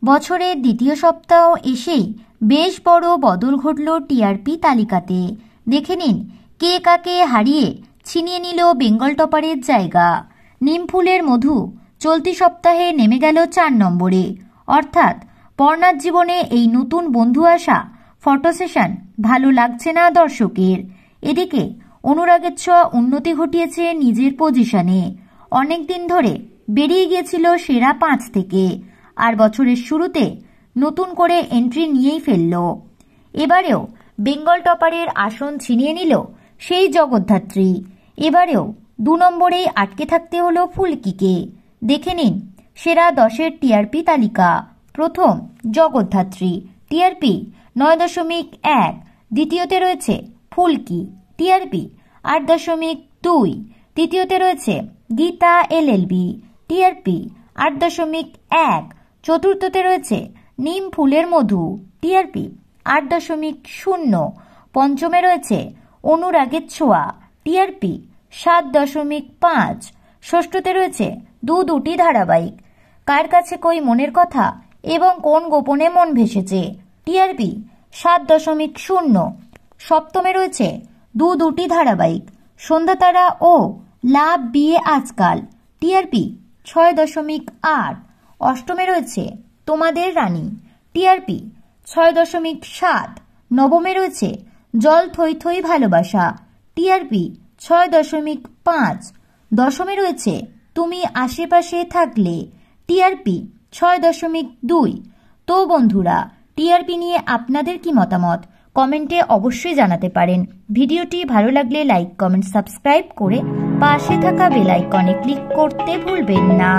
বছরের দ্বিতীয় সপ্তাহ এসেই বেশ বড় বদল ঘটল টিআরপি তালিকাতে। দেখে নিন কে কাকে হারিয়ে ছিনিয়ে নিল বেঙ্গল টপারের জায়গা। নিমফুলের মধু চলতি সপ্তাহে নেমে গেল 4 নম্বরে। অর্থাৎ পর্ণার জীবনে এই নতুন বন্ধু আসা ফটো সেশন ভালো লাগছে না দর্শকের। এদিকে অনুরাগের ছোঁয়া উন্নতি ঘটিয়েছে নিজের পজিশনে। অনেকদিন ধরে বেরিয়ে গিয়েছিল সেরা 5 থেকে, আর বছরের শুরুতে নতুন করে এন্ট্রি নিয়েই ফেলল। এবারেও বেঙ্গল টপারের আসন ছিনিয়ে নিল সেই জগদ্ধাত্রী। এবারেও 2 নম্বরেই আটকে থাকতে হলো ফুলকিকে। দেখে নিন সেরা 10-এর টিআরপি তালিকা। প্রথম জগদ্ধাত্রী, টিআরপি 9.1। দ্বিতীয়তে রয়েছে ফুলকি, টিআরপি 8.2। তৃতীয়তে রয়েছে গীতা এলএলবি, টিআরপি 8.1। চতুর্থতে রয়েছে নিম ফুলের মধু, টিআরপি 8.0। পঞ্চমে রয়েছে অনুরাগের ছোঁয়া, টিআরপি 7.5। ষষ্ঠতে রয়েছে দুটি ধারাবাহিক, কার কাছে কই মনের কথা এবং কোন গোপনে মন ভেসেছে, টিআরপি 7.0। সপ্তমে রয়েছে দুটি ধারাবাহিক, সন্ধ্যাতারা ও লাভ বিয়ে আজকাল, টিআরপি 6.8। অষ্টমে রয়েছে তোমাদের রানী, টিআরপি 6.7। নবমে রয়েছে জল থই থই ভালোবাসা, টিআরপি 6.5। দশমে রয়েছে তুমি আশেপাশে থাকলে, টিআরপি 6.2। তো বন্ধুরা, টিআরপি নিয়ে আপনাদের কি মতামত কমেন্টে অবশ্যই জানাতে পারেন। ভিডিওটি ভালো লাগলে লাইক, কমেন্ট, সাবস্ক্রাইব করে পাশে থাকা বেল আইকনে ক্লিক করতে ভুলবেন না।